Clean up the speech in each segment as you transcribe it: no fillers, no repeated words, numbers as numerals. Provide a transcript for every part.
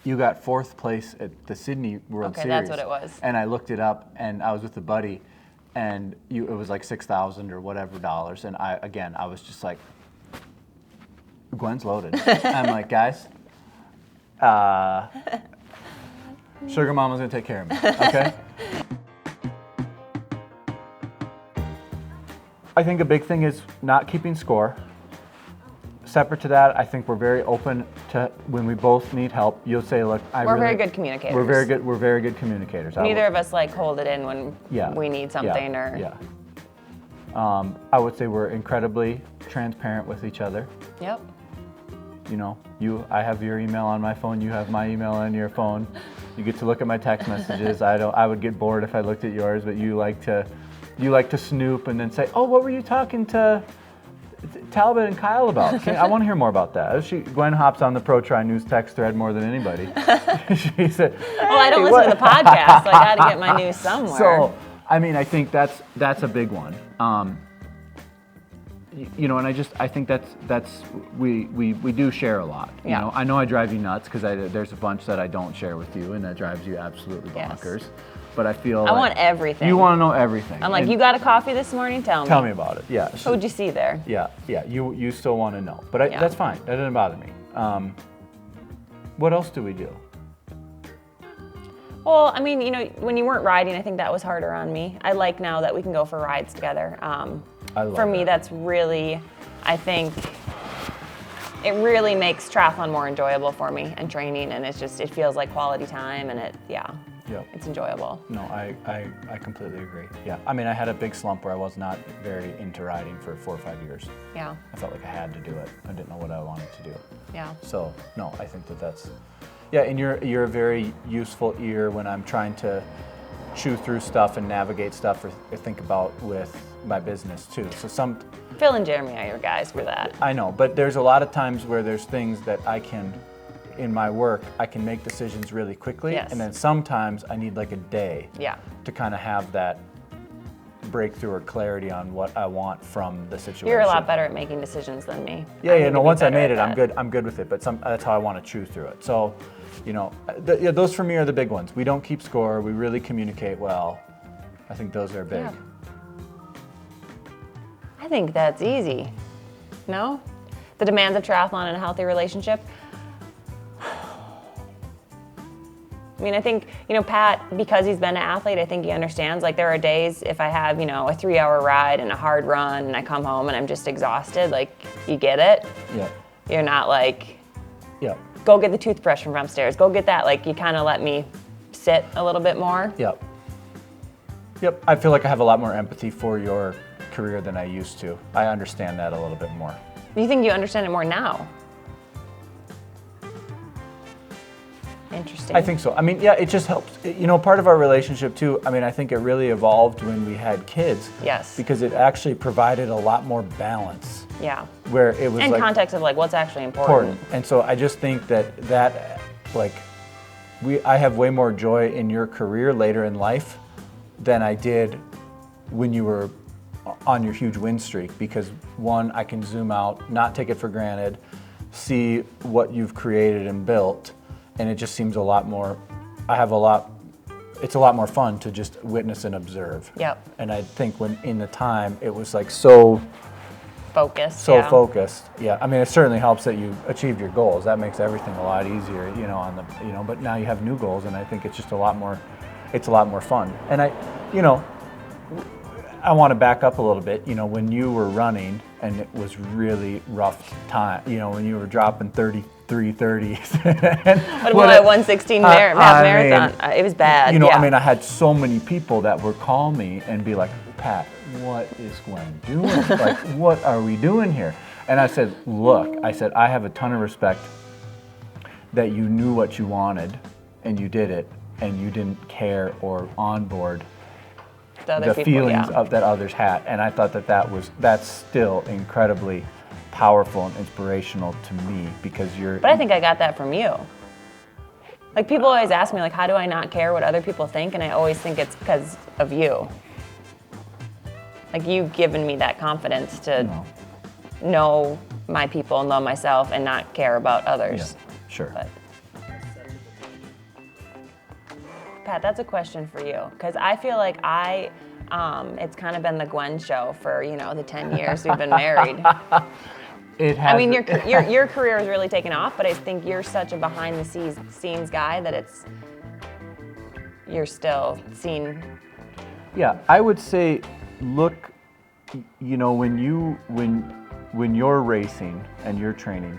You got 4th place at the Sydney World Series. Okay, that's what it was. And I looked it up, and I was with a buddy, and it was like $6,000 or whatever dollars. And I was just like, Gwen's loaded. I'm like, guys, Sugar Mama's gonna take care of me, okay? I think a big thing is not keeping score. Separate to that, I think we're very open to when we both need help. You'll say, "Look, we're very good communicators. We're very good communicators." Neither of us like hold it in when we need something or. Yeah. I would say we're incredibly transparent with each other. Yep. You know, I have your email on my phone. You have my email on your phone. You get to look at my text messages. I would get bored if I looked at yours, but you like to snoop and then say, "Oh, what were you talking to Talbot and Kyle about? I want to hear more about that." Gwen hops on the Pro Tri News text thread more than anybody. She said, "Well, I don't listen to the podcast, so I got to get my news somewhere." So, I mean, I think that's a big one. You know, and I think that's we do share a lot. You know, I know I drive you nuts because there's a bunch that I don't share with you, and that drives you absolutely bonkers. Yes. But I feel I want everything. You want to know everything. I'm like, you got a coffee this morning? Tell me. Tell me about it. Yeah. Who'd you see there? Yeah. You still want to know, but that's fine. That doesn't bother me. What else do we do? Well, I mean, you know, when you weren't riding, I think that was harder on me. I like now that we can go for rides together. For me, that's really, I think, it really makes triathlon more enjoyable for me and training, and it feels like quality time, and it's enjoyable. No, I completely agree. Yeah, I mean, I had a big slump where I was not very into riding for 4 or 5 years. Yeah. I felt like I had to do it. I didn't know what I wanted to do. Yeah. So, no, I think that's, yeah, and you're a very useful ear when I'm trying to chew through stuff and navigate stuff or think about with my business too. So Phil and Jeremy are your guys for that. I know, but there's a lot of times where there's things that in my work, I can make decisions really quickly. Yes. And then sometimes I need like a day to kind of have that breakthrough or clarity on what I want from the situation. You're a lot better at making decisions than me. Once I made it, I'm good with it, but that's how I want to chew through it. So, you know, those for me are the big ones. We don't keep score, we really communicate well. I think those are big. Yeah. I think that's easy. No? The demands of triathlon and a healthy relationship. I mean, I think, you know, Pat, because he's been an athlete, I think he understands. Like, there are days if I have, you know, a 3-hour ride and a hard run and I come home and I'm just exhausted, like, you get it. Yeah. You're not like, go get the toothbrush from upstairs, go get that. Like, you kind of let me sit a little bit more. Yep. I feel like I have a lot more empathy for your career than I used to. I understand that a little bit more. You think you understand it more now? Interesting. I think so. I mean, yeah, it just helps. You know, part of our relationship too, I mean, I think it really evolved when we had kids. Yes. Because it actually provided a lot more balance. Yeah. Where it was and context of like what's actually important. And so I just think that like, I have way more joy in your career later in life than I did when you were on your huge win streak, because one, I can zoom out, not take it for granted, see what you've created and built, and it just seems it's a lot more fun to just witness and observe. Yep. And I think when in the time, it was like so focused. Focused. Yeah. I mean, it certainly helps that you achieved your goals. That makes everything a lot easier, you know, but now you have new goals, and I think it's just a lot more fun. And I want to back up a little bit. You know, when you were running and it was really rough time, you know, when you were dropping 33:30s. What about 116 marathon? It was bad. You know, I mean, I had so many people that would call me and be like, Pat, what is Gwen doing? Like, what are we doing here? And I said, look, I have a ton of respect that you knew what you wanted and you did it, and you didn't care or onboard the feelings that others had. And I thought that's still incredibly powerful and inspirational to me, because But I think I got that from you. Like, people always ask me, like, how do I not care what other people think? And I always think it's because of you. Like, you've given me that confidence to know my people, know myself, and not care about others. Yeah, sure. But. Pat, that's a question for you, because I feel like it's kind of been the Gwen show for, the 10 years we've been married. It has. I mean, your career has really taken off, but I think you're such a behind the scenes guy that you're still seen. Yeah, I would say, look, when you're racing and you're training,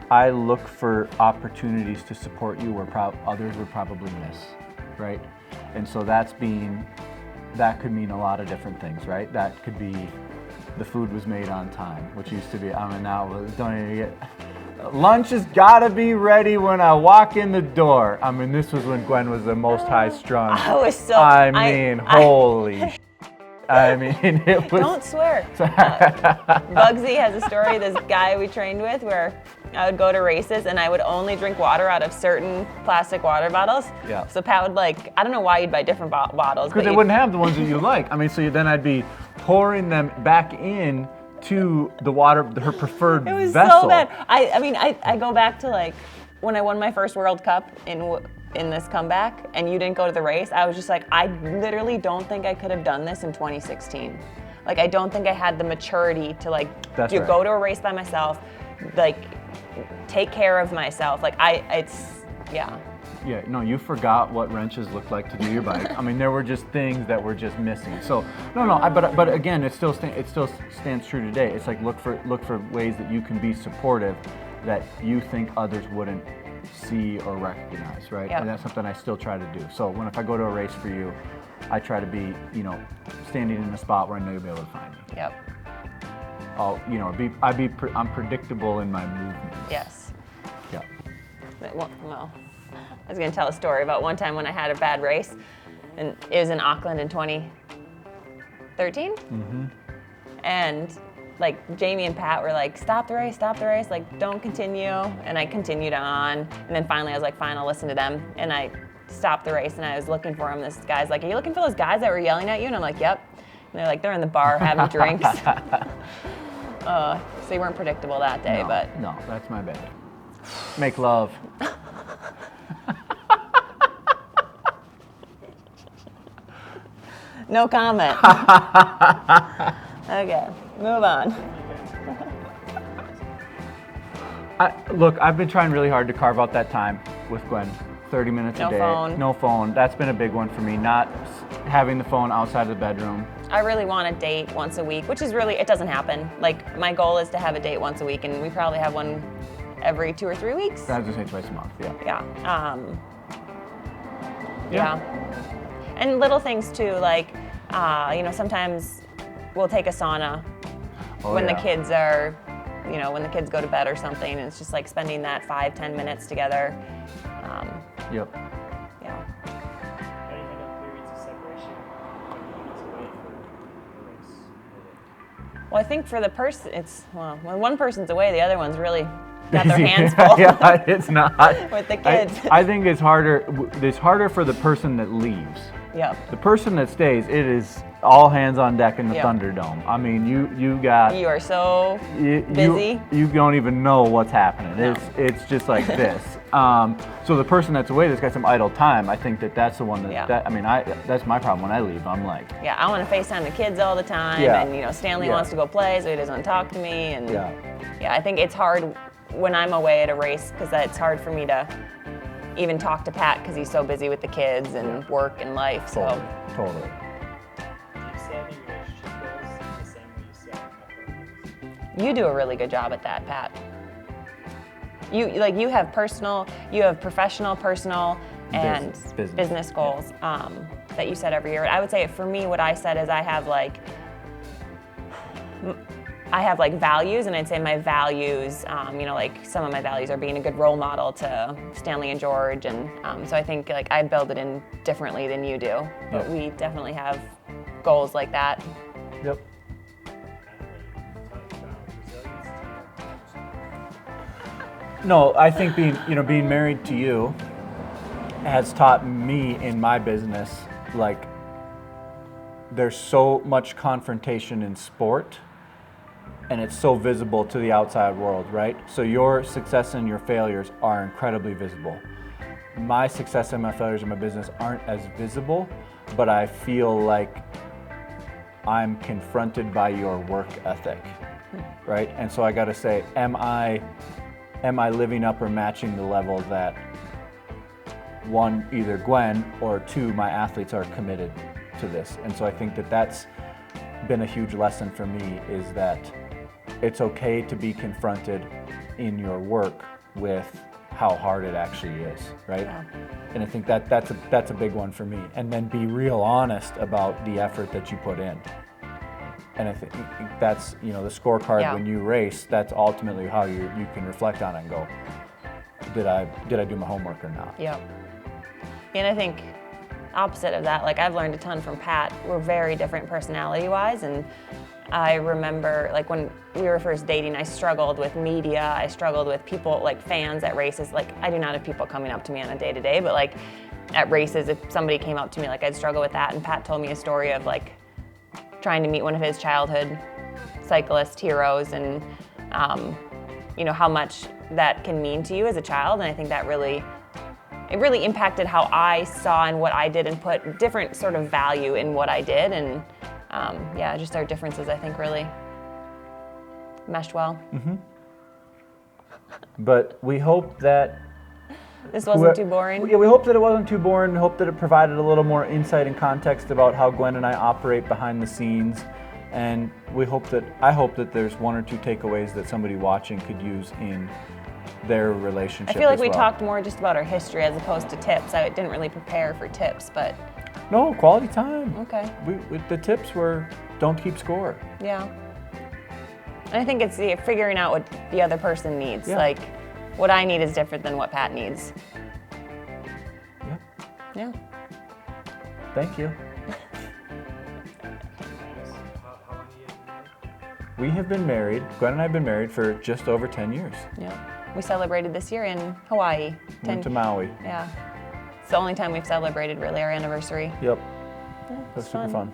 I look for opportunities to support you where others would probably miss, right? And so that could mean a lot of different things, right? That could be the food was made on time, which used to be, now don't even get, lunch has gotta be ready when I walk in the door. I mean, this was when Gwen was the most high strung. Holy I mean, it was. Don't swear. Bugsy has a story, this guy we trained with, where I would go to races and I would only drink water out of certain plastic water bottles. Yeah. So Pat would I don't know why you'd buy different bottles. Because they wouldn't have the ones that you like. I mean, so then I'd be pouring them back in to the water, her preferred vessel. It was so bad. I go back to when I won my first World Cup in this comeback and you didn't go to the race. I was just I literally don't think I could have done this in 2016. I don't think I had the maturity to go to a race by myself, take care of myself. Yeah, no, you forgot what wrenches looked like to do your bike. I mean, there were just things that were just missing. So, but again, it still stands true today. It's look for ways that you can be supportive that you think others wouldn't see or recognize, right? Yep. And that's something I still try to do. So if I go to a race for you, I try to be, standing in a spot where I know you'll be able to find me. Yep. I'm predictable in my movements. Yes. Yeah. Well, I was going to tell a story about one time when I had a bad race, and it was in Auckland in 2013. Mm-hmm. And Jamie and Pat were stop the race, don't continue. And I continued on, and then finally I was fine, I'll listen to them. And I stopped the race, and I was looking for him. This guy's are you looking for those guys that were yelling at you? And I'm yep. And they're they're in the bar having drinks. So you weren't predictable that day, but. No, that's my bad. Make love. No comment. Okay, move on. Look, I've been trying really hard to carve out that time with Gwen. 30 minutes a day. No phone. That's been a big one for me, not having the phone outside of the bedroom. I really want a date once a week, which is it doesn't happen. My goal is to have a date once a week, and we probably have one every 2 or 3 weeks. I was going to say twice a month, yeah. Yeah. And little things too, sometimes we'll take a sauna when the kids are, when the kids go to bed or something, and it's just spending that 5-10 minutes together. Yep. Yeah. How do you handle periods of separation when one is away for a race? Well, I think for the person, when one person's away, the other one's really got their hands full. Yeah, it's not. With the kids. I think it's harder for the person that leaves. Yeah. The person that stays, it is all hands on deck in the Thunderdome. I mean, you are so busy. You don't even know what's happening. No. It's just like this. So the person that's away that's got some idle time, I think that's the one that's my problem when I leave. I'm yeah, I want to FaceTime the kids all the time, and Stanley wants to go play, so he doesn't want to talk to me, and I think it's hard when I'm away at a race because it's hard for me to even talk to Pat because he's so busy with the kids and work and life. Totally. Do you set any relationship goals the same way you set athletic goals? You do a really good job at that, Pat. You have professional, personal, and business goals that you set every year. I would say for me, what I set is I have values, and I'd say my values, some of my values are being a good role model to Stanley and George, and so I think I build it in differently than you do, but we definitely have goals like that. Yep. No, I think being married to you has taught me in my business, there's so much confrontation in sport, and it's so visible to the outside world, right? So your success and your failures are incredibly visible. my success and my failures in my business aren't as visible, but I feel like I'm confronted by your work ethic, right? And so I got to say, am I living up or matching the level that one, either Gwen, or two, my athletes are committed to this? And so I think that that's been a huge lesson for me, is that it's okay to be confronted in your work with how hard it actually is, right? Yeah. And I think that that's a big one for me. And then be real honest about the effort that you put in. And I think that's, the scorecard when you race, that's ultimately how you can reflect on it and go, did I do my homework or not? Yeah. And I think opposite of that, like I've learned a ton from Pat. We're very different personality-wise, and I remember like when we were first dating, I struggled with media, I struggled with people, like fans at races. Like I do not have people coming up to me on a day-to-day, but like at races, if somebody came up to me, like I'd struggle with that. And Pat told me a story of like trying to meet one of his childhood cyclist heroes, and how much that can mean to you as a child. And I think that really impacted how I saw and what I did, and put different sort of value in what I did. And just our differences, I think, really meshed well. Mm-hmm. But we hope that this wasn't too boring. Yeah, we hope that it wasn't too boring. We hope that it provided a little more insight and context about how Gwen and I operate behind the scenes. And I hope that there's one or two takeaways that somebody watching could use in their relationship. I feel like we talked more just about our history as opposed to tips. I didn't really prepare for tips, but no, quality time. Okay. The tips were don't keep score. Yeah. And I think it's figuring out what the other person needs. Yeah. Like, what I need is different than what Pat needs. Yeah. Yeah. Thank you. How long have you been married? We have been married, Gwen and I have been married for just over 10 years. Yeah. We celebrated this year in Hawaii. Went to Maui. Yeah. It's the only time we've celebrated really our anniversary. Yep. Yeah, That's super fun.